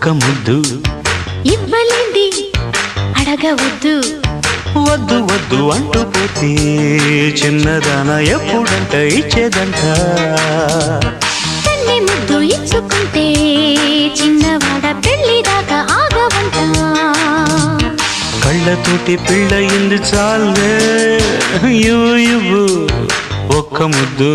ఒక్క ముద్దు ఇవ్వలేంది అడగవద్దు వద్దు వద్దు అంటూ పోతే చిన్నదాన ఎప్పుడంట ఇచ్చేదంట తన్ని ముద్దు ఇచ్చుకుంటే చిన్నవాడ పెళ్లి దాకా ఆగవంట కళ్ళతోటి పిళ్ళయింది చాలే ఇవ్వు ఇవ్వు ఒక్క ముద్దు